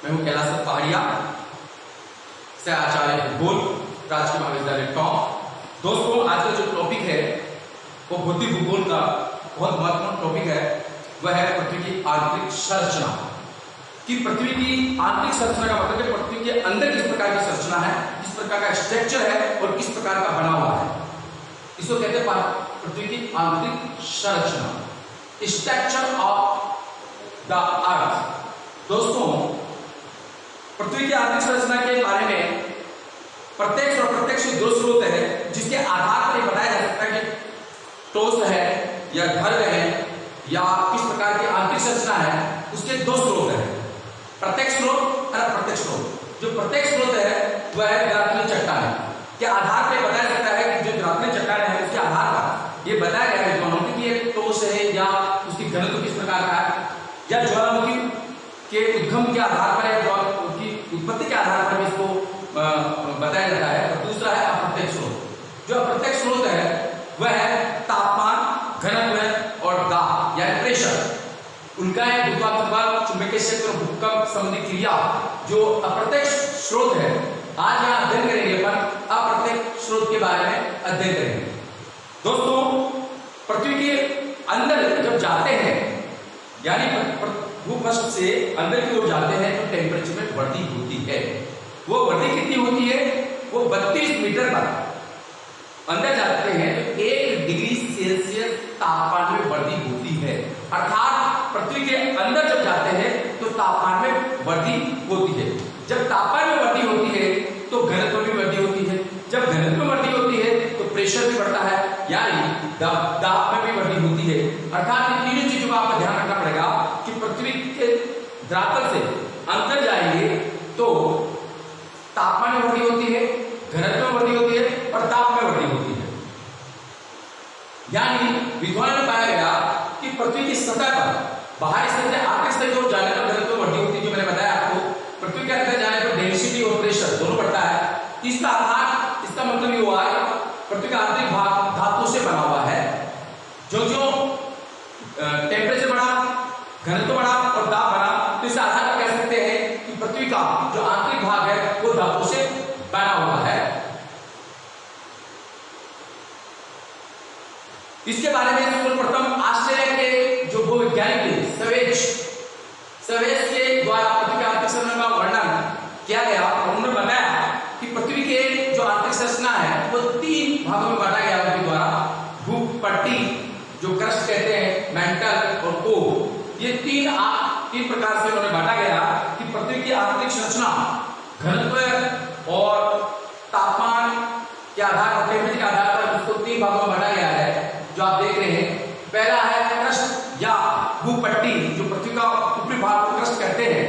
मैं हूं कैलाश पहाड़िया से आचार्य भूगोल राजकीय महाविद्यालय टॉप। दोस्तों, आज का जो टॉपिक है वो भौतिक भूगोल का बहुत महत्वपूर्ण टॉपिक है। वह है पृथ्वी की आंतरिक संरचना। कि पृथ्वी की आंतरिक संरचना का मतलब है पृथ्वी के अंदर किस प्रकार की संरचना है, किस प्रकार का स्ट्रक्चर है और किस प्रकार का बना हुआ है। इसको कहते हैं पृथ्वी की आंतरिक संरचना, स्ट्रक्चर ऑफ द अर्थ। दोस्तों, पृथ्वी की आंतरिक संरचना के बारे में प्रत्यक्ष और अप्रत्यक्ष दो स्रोत है जिसके आधार पर यह बताया जा सकता है कि ठोस है या ढर्ग है या किस प्रकार की आंतरिक संरचना है। उसके दो स्रोत है, प्रत्यक्ष स्रोत और अप्रत्यक्ष स्रोत। जो प्रत्यक्ष स्रोत है वह है धरातलीय चट्टान के आधार पर बताया जाता है कि जो धरातलीय चट्टान है उसके आधार पर यह बताया गया है ज्वालामुखी की एक ठोस है या उसकी घनत्व किस प्रकार का है, या ज्वालामुखी के उद्गम के आधार पर या उसकी उत्पत्ति के आधार पर इसको बताया जाता है। और दूसरा है अप्रत्यक्ष स्रोत। जो अप्रत्यक्ष स्रोत है वह है तापमान, घनत्व और दाब या प्रेशर। उनका है गुरुत्वाकर्षण बल, चुंबकीय क्षेत्र और भूकंप संबंधी क्रिया। जो अप्रत्यक्ष स्रोत है, आज यहाँ अध्ययन करेंगे अपन अप्रत्यक्ष स्रोत के बारे में अध्ययन करेंगे। दोस्तों, पृथ्वी के अंदर जब जाते हैं यानी भूपृष्ठ से अंदर की ओर जाते हैं तो टेम्परेचर में वृद्धि होती है। वो वृद्धि कितनी होती है? वो 32 मीटर पर अंदर जाते हैं तो 1 डिग्री सेल्सियस तापमान में वृद्धि होती है। अर्थात पृथ्वी के अंदर जब जाते हैं तो तापमान में वृद्धि होती है। जब तापमान में वृद्धि होती है तो घनत्व में वृद्धि होती है। जब घनत्व में वृद्धि होती है तो प्रेशर भी बढ़ता है, यानी दाब में भी वृद्धि होती है। अर्थात इन तीनों चीजों का आपको ध्यान रखना पड़ेगा कि पृथ्वी के धरातल से अंदर जाएंगे तो तापमान में वृद्धि होती है, घनत्व में वृद्धि होती है और दाब में वृद्धि होती है। यानी विद्वान ने पाया गया कि पृथ्वी की सतह पर बाहरी सतह से आंतरिक सतह की ओर जाने पर घनत्व में वृद्धि होती है। जो मैंने बताया आपको, पृथ्वी के अंदर जाने पर डेंसिटी और प्रेशर दोनों बढ़ता है। इसका आधार, इसका मतलब ये हुआ है पृथ्वी का आंतरिक भाग धातु से बना हुआ है। जो टेम्परेचर बढ़ा, घनत्व बढ़ा और दाब बढ़ा, तो इस आधार पर कह सकते हैं कि पृथ्वी का जो आंतरिक भाग है वो धातु से बना हुआ है। इसके बारे में सर्वप्रथम ऑस्ट्रेलिया के जो भूवैज्ञानिक सवेज के द्वारा पृथ्वी की आंतरिक संरचना का वर्णन किया गया। उन्होंने बताया कि पृथ्वी के जो आंतरिक संरचना है वो 3 भागों में बांटा गया उनके द्वारा। भूपट्टी, जो क्रस्ट कहते हैं, मेंटल और कोर, ये तीन प्रकार से उन्होंने बांटा गया कि पृथ्वी की आंतरिक संरचना घनत्व और तापमान के आधार पर, टेम्परेचर के आधार पर उसको 3 भागों में बांटा गया है जो आप देख रहे हैं। पहला है क्रस्ट या भूपट्टी, जो पृथ्वी का ऊपरी भाग को क्रस्ट कहते हैं।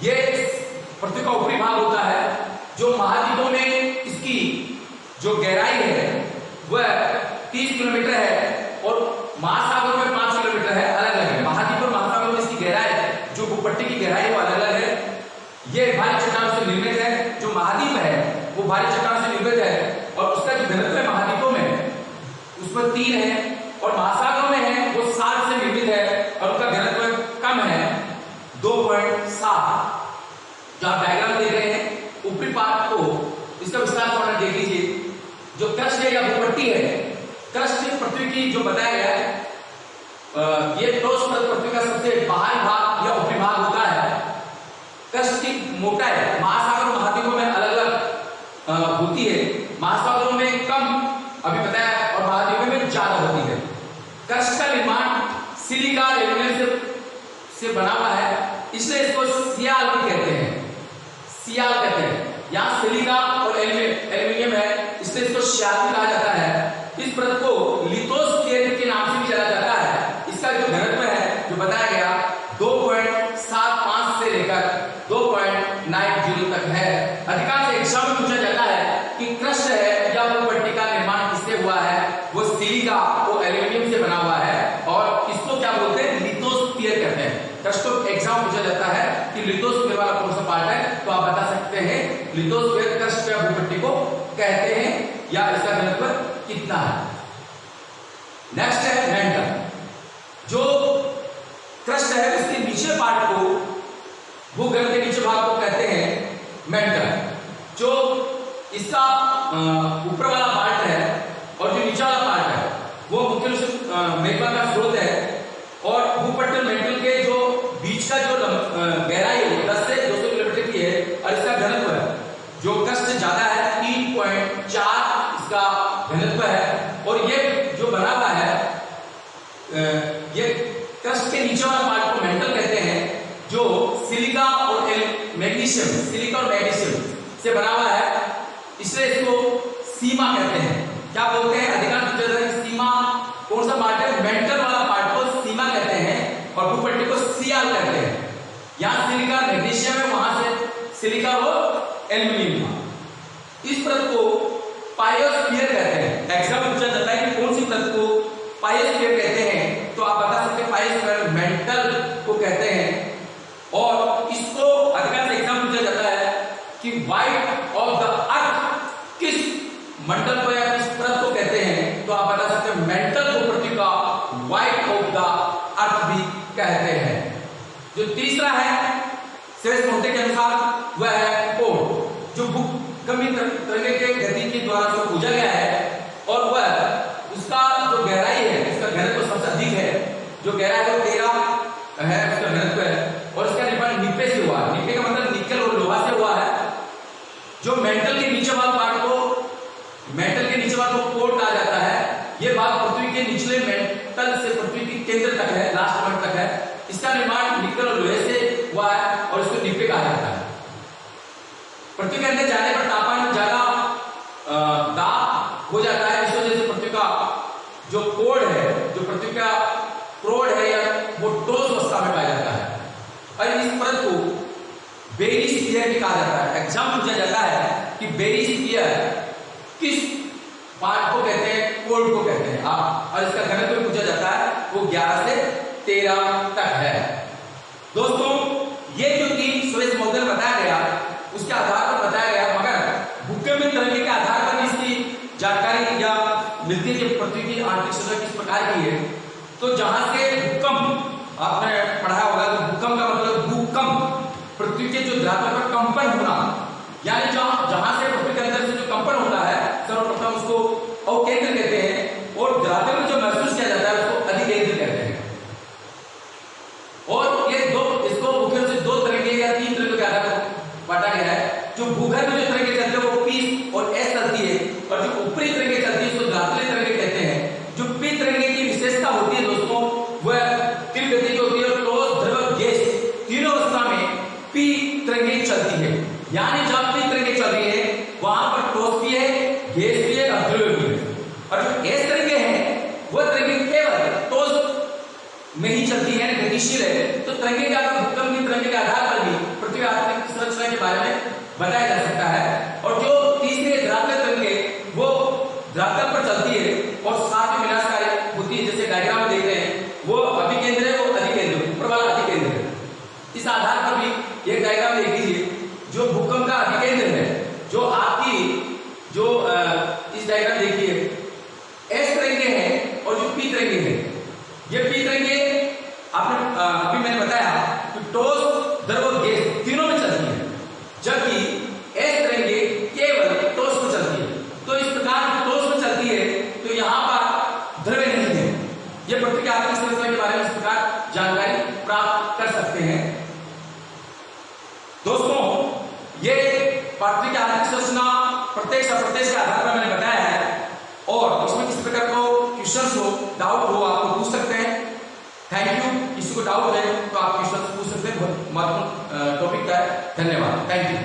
ये पृथ्वी का ऊपरी भाग होता है जो महाद्वीपों में इसकी जो गहराई है वह 30 किलोमीटर है और महासागरों में 5 किलोमीटर है। अलग अलग है महाद्वीप और महासागरों में इसकी गहराई, जो भूपट्टी की गहराई है वो अलग अलग है। ये भारी चट्टानों से निर्मित है। जो महाद्वीप है वो भारी चट्टानों से निर्मित है और उसका जो घनत्व है महाद्वीपों में उसमें 3 है और महासागरों में है वो 7 से निर्मित है और उनका घनत्व कम है 2.7। जो आप डायग्राम देख रहे हैं ऊपरी पार्ट को, इसका विस्तार थोड़ा देख लीजिए। जो क्रस्ट है या भूपट्टी है, क्रस्ट पृथ्वी की जो बताया गया है ये ठोस पृथ्वी का सबसे बाहरी भाग या ऊपरी भाग होता है। क्रस्ट की मोटाई महासागर और महाद्वीपों में अलग अलग होती है। महासागरों में कम अभी बताया और महाद्वीपों में ज्यादा होती है। क्रस्ट का निर्माण सिलिका एल्यूमिनियम से बना हुआ है, इसलिए इसको सियाल भी कहते हैं। सियाल कहते हैं। यहाँ सिलिका और एल्यूमिनियम है, इसलिए इसको सियाल भी कहा जाता है। इस परत को लिथोस्फीयर के नाम से भी जाना जाता है। इसका जो घनत्व है जो बताया गया 2.75 से लेकर 2.90 तक है। अधिकांश एग्जाम में पूछा जाता है कि क्रस्ट है या भूपट्टी का निर्माण किससे हुआ है, वो सिलिका और एल्यूमिनियम से बना हुआ है और इसको क्या बोलते हैं, लिथोस्फीयर कहते हैं। क्रस्ट को एग्जाम पूछा जाता है कि लिथोस्फीयर वाला कौन सा पार्ट है, तो आप बता सकते हैं लिथोस्फीयर क्रस्ट या भूपट्टी को कहते हैं या इसका घनत्व कितना है। नेक्स्ट है मेंटल। जो क्रस्ट है उसके नीचे पार्ट को भूगर्भ के नीचे भाग को कहते हैं मेंटल। जो इसका ऊपर वाला पार्ट है और जो नीचे वाला पार्ट है वो मुख्य रूप से मैग्मा का स्रोत है। और भूपटल मेंटल के जो बीच का जो गहराई है 10 से 200 किलोमीटर की है और इसका घनत्व है जो क्रस्ट से ज्यादा है 3.4 इसका घनत्व है। और ये जो बना हुआ है ये क्रस्ट के नीचे वाला पार्ट को मेंटल कहते हैं जो सिलिका और मैग्नीशियम से बना हुआ है, इसलिए इसको सीमा कहते हैं। क्या बोलते हैं अधिकांश सीमा कौन सा पार्ट है, मेंटल वाला पार्ट को सीमा कहते हैं और भूपट्टी को सियाल कहते हैं। यहाँ सिलिका मैग्नीशियम है, वहां से सिलिका और एल्यूमिनियम था। इस परत को पायोस्फीयर कहते हैं। एग्जाम पूछा जाता है कि कौन सी परत को पायोस्फीयर कहते हैं, तो आप बता सकते हैं पायोस्फीयर मेंटल को कहते हैं। और इसको अधिकांश एग्जाम पूछा जाता है कि वाइट ऑफ द अर्थ किस मंडल को या किस परत को कहते हैं, तो आप बता सकते हैं मेंटल भूपट्टी का वाइट ऑफ द अर्थ भी कहते हैं। जो तीसरा है श्रेष्ठ मोटे के अनुसार वह है कोण, जो भूकंपी तरंगे के गति के द्वारा उसको पूजा गया है और वह उसका जो गहराई है उसका घनत्व सबसे अधिक है। जो गहराई है वो 13 है उसका घनत्व है और इसका निर्माण निप्पे से हुआ है। निप्पे का मतलब निकल और लोहा से हुआ है। जो मेंटल के नीचे वाला पार्ट को कोण कहा जाता है। यह भाग पृथ्वी के निचले मेंटल से पृथ्वी के केंद्र तक है, लास्ट पॉइंट तक है। इसका निर्माण निकल और लोहे से हुआ है और इसको निप्पे कहा जाता है। पृथ्वी के अंदर जाने पर तापमान ज्यादा दाब हो जाता है, इस वजह से पृथ्वी का जो कोण है, जो पृथ्वी का क्रोड है या वो ठोस अवस्था में पाया जाता है। और इस परत को बेरिस्फीयर भी कहा जाता है। एग्जाम पूछा जाता है कि बेरिस्फीयर किस पार्ट को कहते हैं, कोण को कहते हैं आप, और इसका घनत्व पूछा जाता है वो 11 से 13 तक है। दोस्तों ये जो 3 स्वेज मॉडल बताया गया उसके आधार पर बताया गया, मगर भूकंपीय तरंगे के आधार पर इसकी जानकारी या मिलती है कि पृथ्वी की आंतरिक सतह किस प्रकार की है। तो जहां से भूकंप आपने पढ़ा होगा तो भूकंप का मतलब भूकंप पृथ्वी के जो धरातल पर कंपन होना, यानी जहां से पृथ्वी के अंदर से जो कंपन होता है सर्वप्रथम उसको अवकेंद्र कहते हैं और धरातल में जो महसूस किया जाता है उसको अधिकेंद्र कहते हैं। और ये इसको मुख्य रूप से 2 तरंगे या 3 तरंगे के आधार पर बांटा गया है। जो भूगर्भ में जो तरंगे चलते हैं वो P और S चलती है और जो ऊपरी तरंगे चलती है उसको धरातलीय तरंगे कहते हैं। जो P तरंगे की विशेषता होती है दोस्तों वह तीव्र गति की होती है और ठोस, द्रव, गैस तीनों अवस्था में P तरंगे चलती है। यानी जब P तरंगे चल रही है वहां पर ठोस भी है, गैस भी है और द्रव भी है। और जो S तरंगे हैं वह तरंगे केवल ठोस में ही चलती है, गतिशील है। तो तरंगे का भूकंप की तरंगे के आधार पर भी पृथ्वी आंतरिक संरचना के बारे में बताया जा सकता है। और जो तीसरे धरातल तरंगे वो धरातल पर चलती है और साथ में विनाशकारी होती है, जैसे डायग्राम में देख रहे हैं वो अभिकेंद्र है, वो अधिकेंद्र, ऊपर वाला अधिकेंद्र है। इस आधार पर भी एक डायग्राम देख लीजिए। जो भूकंप का अधिकेंद्र है, जो आपकी जो इस डायग्राम देखिए एस तरंगे हैं और जो पी तरंगे हैं, ये पी तरंगे आपने अभी मैंने बताया कि ठोस, द्रव, गैस तीनों में चलती है, जबकि एस तरंगे केवल ठोस में चलती है। तो इस प्रकार ठोस में चलती है तो यहाँ पर द्रव्य नहीं है। ये पृथ्वी की आंतरिक संरचना के बारे में इस प्रकार जानकारी प्राप्त कर सकते हैं। दोस्तों ये पृथ्वी की आंतरिक संरचना प्रत्यक्ष अप्रत्यक्ष के आधार पर मैंने बताया है और इसमें किसी प्रकार को क्वेश्चन हो, डाउट हो आप पूछ सकते हैं। Thank you. किसी को डाउट है तो आप क्वेश्चन पूछ सकते हैं, बहुत महत्वपूर्ण टॉपिक का है। धन्यवाद, थैंक यू।